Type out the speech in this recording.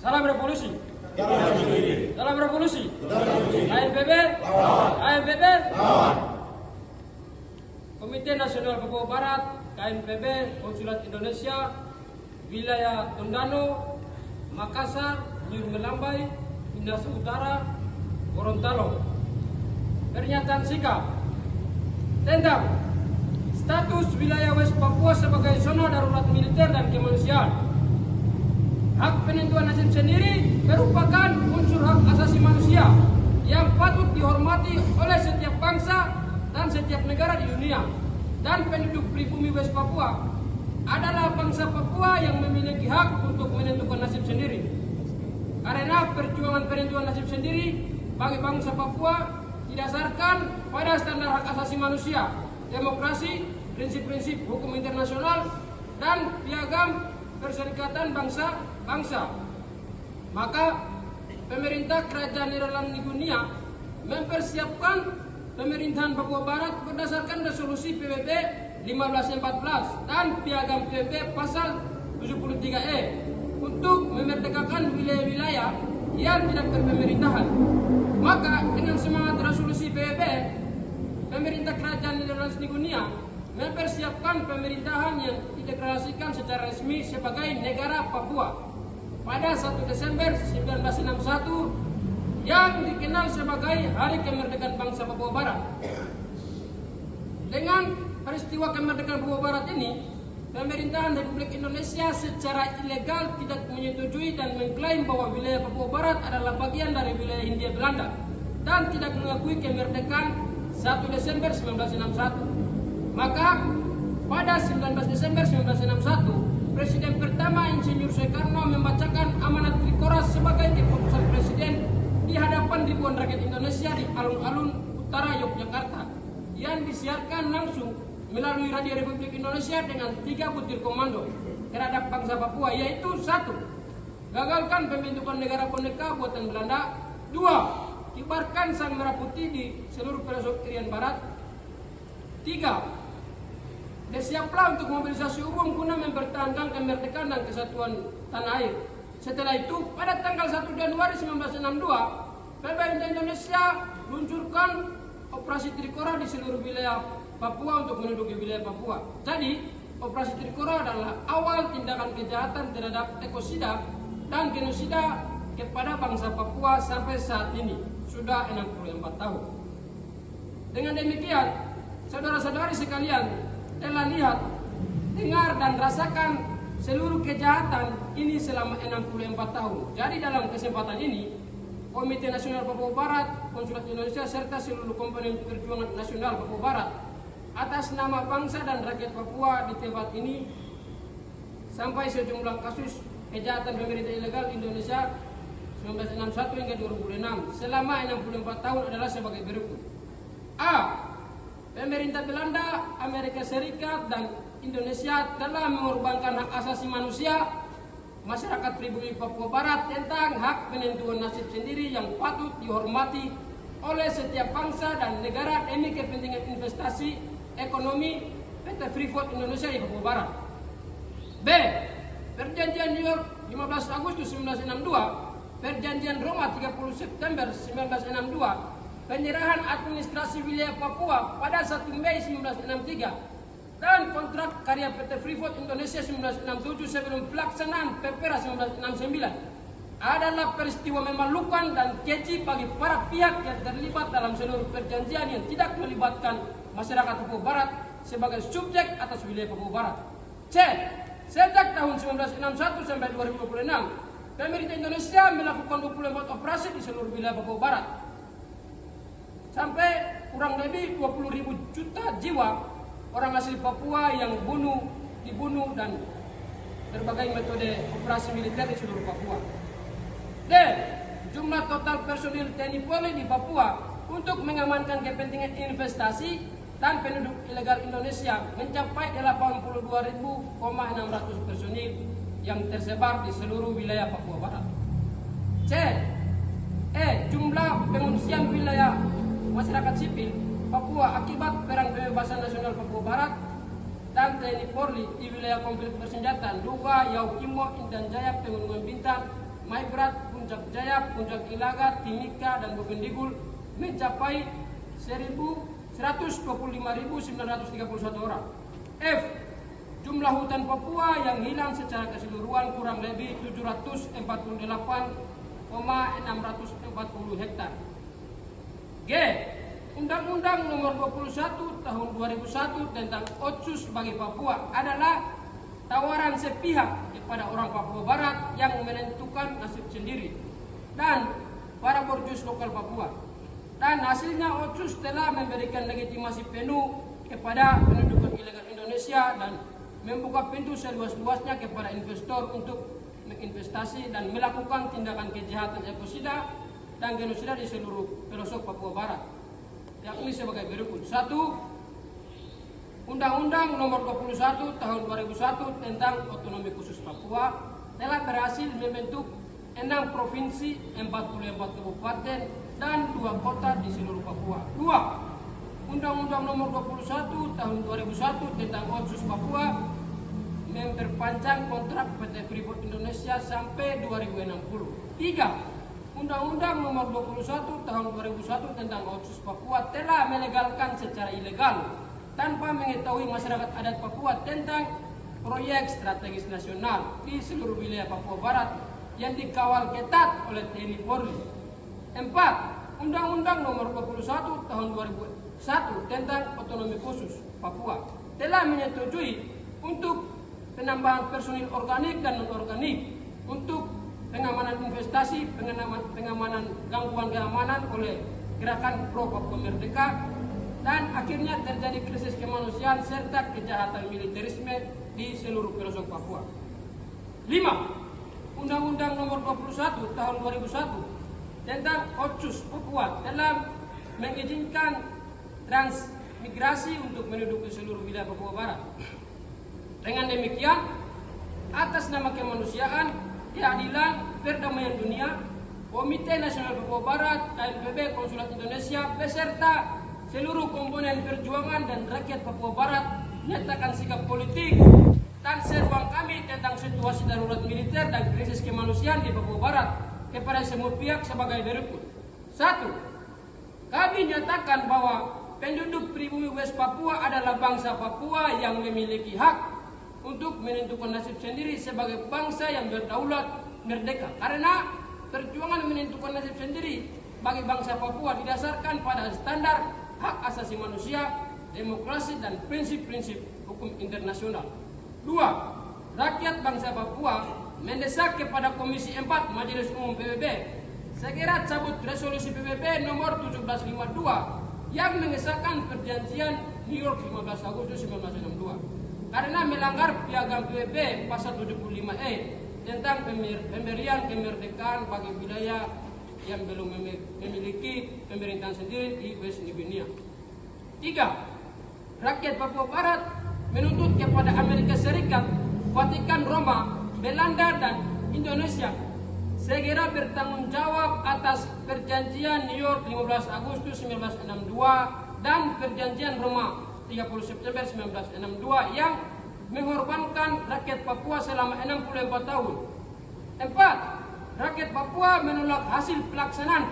Salam revolusi. Salam revolusi. ANPB. ANPB. Komite Nasional Papua Barat, KNPB, Konsulat Indonesia, Wilayah Tondano, Makassar, New Melambai, Minahasa Utara, Gorontalo. Pernyataan sikap tentang status wilayah West Papua sebagai zona darurat militer dan kemanusiaan. Hak penentuan nasib sendiri merupakan unsur hak asasi manusia yang patut dihormati oleh setiap bangsa dan setiap negara di dunia. Dan penduduk pribumi West Papua adalah bangsa Papua yang memiliki hak untuk menentukan nasib sendiri. Karena perjuangan penentuan nasib sendiri bagi bangsa Papua didasarkan pada standar hak asasi manusia, demokrasi, prinsip-prinsip hukum internasional, dan piagam Perserikatan Bangsa-Bangsa. Maka pemerintah Kerajaan Nederland Nigunia mempersiapkan pemerintahan Papua Barat berdasarkan resolusi PBB 1514 dan piagam PBB pasal 73E untuk memerdekakan wilayah-wilayah yang tidak berpemerintahan. Maka dengan semangat resolusi PBB, pemerintah Kerajaan Nederland Nigunia mempersiapkan pemerintahan yang dideklarasikan secara resmi sebagai negara Papua pada 1 Desember 1961 yang dikenal sebagai Hari Kemerdekaan Bangsa Papua Barat. Dengan peristiwa kemerdekaan Papua Barat ini, pemerintahan Republik Indonesia secara ilegal tidak menyetujui dan mengklaim bahwa wilayah Papua Barat adalah bagian dari wilayah Hindia Belanda dan tidak mengakui kemerdekaan 1 Desember 1961. Maka pada 19 Desember 1961, Presiden pertama Insinyur Soekarno membacakan amanat Trikora sebagai keputusan Presiden di hadapan ribuan rakyat Indonesia di alun-alun utara Yogyakarta yang disiarkan langsung melalui Radio Republik Indonesia dengan 3 butir komando terhadap bangsa Papua, yaitu 1. Gagalkan pembentukan negara boneka buatan Belanda. 2. Kibarkan sang merah putih di seluruh pelosok Irian Barat. 3. Bersiaplah untuk mobilisasi umum guna mempertahankan kemerdekaan dan kesatuan tanah air. Setelah itu, pada tanggal 1 Januari 1962, pemerintah Indonesia luncurkan operasi Trikora di seluruh wilayah Papua untuk menduduki wilayah Papua. Jadi, operasi Trikora adalah awal tindakan kejahatan terhadap ekosida dan genosida kepada bangsa Papua sampai saat ini, sudah 64 tahun. Dengan demikian, saudara-saudari sekalian telah lihat, dengar, dan rasakan seluruh kejahatan ini selama 64 tahun. Jadi dalam kesempatan ini, Komite Nasional Papua Barat, Konsulat Indonesia, serta seluruh komponen perjuangan nasional Papua Barat atas nama bangsa dan rakyat Papua di tempat ini sampai sejumlah kasus kejahatan pemerintah ilegal Indonesia 1961 hingga 2006 selama 64 tahun adalah sebagai berikut. A. Pemerintah Belanda, Amerika Serikat, dan Indonesia telah mengorbankan hak asasi manusia masyarakat pribumi Papua Barat tentang hak penentuan nasib sendiri yang patut dihormati oleh setiap bangsa dan negara demi kepentingan investasi ekonomi PT Freeport Indonesia di Papua Barat. B. Perjanjian New York 15 Agustus 1962, Perjanjian Roma 30 September 1962, penyerahan administrasi wilayah Papua pada 1 Mei 1963, dan kontrak karya PT Freeport Indonesia 1967 sebelum pelaksanaan Perpera 1969 adalah peristiwa memalukan dan keji bagi para pihak yang terlibat dalam seluruh perjanjian yang tidak melibatkan masyarakat Papua Barat sebagai subjek atas wilayah Papua Barat. C. Sejak tahun 1961 sampai 2026, pemerintah Indonesia melakukan 24 operasi di seluruh wilayah Papua Barat. Sampai kurang lebih 20.000 juta jiwa orang asli Papua yang dibunuh dan berbagai metode operasi militer di seluruh Papua. D. Jumlah total personil TNI Polri di Papua untuk mengamankan kepentingan investasi dan penduduk ilegal Indonesia mencapai 82.600 personil yang tersebar di seluruh wilayah Papua Barat. C. Jumlah pengungsian wilayah masyarakat sipil Papua akibat Perang Pembebasan Nasional Papua Barat dan TNI Polri di wilayah konflik bersenjata Duga, Yaukimo, Intan Jaya, Pegunungan Bintang, Maibrat, Puncak Jaya, Puncak Ilaga, Timika, dan Bovendigul mencapai 125.931 orang. F. Jumlah hutan Papua yang hilang secara keseluruhan kurang lebih 748,640 hektar. G. Undang-Undang Nomor 21 Tahun 2001 tentang Otsus bagi Papua adalah tawaran sepihak kepada orang Papua Barat yang menentukan nasib sendiri dan para borjuis lokal Papua. Dan hasilnya Otsus telah memberikan legitimasi penuh kepada pendudukan ilegal Indonesia dan membuka pintu seluas-luasnya kepada investor untuk menginvestasi dan melakukan tindakan kejahatan ekosida dan genosida di seluruh pelosok Papua Barat. Yang ini sebagai berikut. 1. Undang-Undang Nomor 21 Tahun 2001 tentang Otonomi Khusus Papua telah berhasil membentuk 6 provinsi, 44 kabupaten, dan 2 kota di seluruh Papua. 2. Undang-Undang Nomor 21 Tahun 2001 tentang Otsus Papua memperpanjang kontrak PT Freeport Indonesia sampai 2060. 3. Undang-Undang Nomor 21 Tahun 2001 tentang Otsus Papua telah melegalkan secara ilegal tanpa mengetahui masyarakat adat Papua tentang proyek strategis nasional di seluruh wilayah Papua Barat yang dikawal ketat oleh TNI Polri. 4. Undang-Undang Nomor 21 Tahun 2001 tentang Otonomi Khusus Papua telah menyetujui untuk penambahan personil organik dan non-organik untuk pengamanan investasi, pengamanan gangguan keamanan oleh Gerakan Pro Papua Merdeka, dan akhirnya terjadi krisis kemanusiaan serta kejahatan militerisme di seluruh pelosok Papua. 5. Undang-Undang Nomor 21 Tahun 2001 tentang Otsus Papua telah mengizinkan transmigrasi untuk menduduki seluruh wilayah Papua Barat. Dengan demikian, atas nama kemanusiaan, keadilan, perdamaian dunia, Komite Nasional Papua Barat, KNPB, Konsulat Indonesia, beserta seluruh komponen perjuangan dan rakyat Papua Barat menyatakan sikap politik dan seruan kami tentang situasi darurat militer dan krisis kemanusiaan di Papua Barat kepada semua pihak sebagai berikut. 1. Kami nyatakan bahwa penduduk pribumi West Papua adalah bangsa Papua yang memiliki hak untuk menentukan nasib sendiri sebagai bangsa yang berdaulat merdeka. Karena perjuangan menentukan nasib sendiri bagi bangsa Papua didasarkan pada standar hak asasi manusia, demokrasi, dan prinsip-prinsip hukum internasional. 2. Rakyat bangsa Papua mendesak kepada Komisi 4 Majelis Umum PBB segera cabut resolusi PBB nomor 1752 yang mengesahkan perjanjian New York 15 Agustus 1962 karena melanggar piagam PBB pasal 75E tentang pemberian kemerdekaan bagi wilayah yang belum memiliki pemerintahan sendiri di West New Guinea. 3. Rakyat Papua Barat menuntut kepada Amerika Serikat, Vatikan Roma, Belanda, dan Indonesia segera bertanggung jawab atas perjanjian New York 15 Agustus 1962 dan perjanjian Roma 30 September 1962 yang mengorbankan rakyat Papua selama 64 tahun. 4. Rakyat Papua menolak hasil pelaksanaan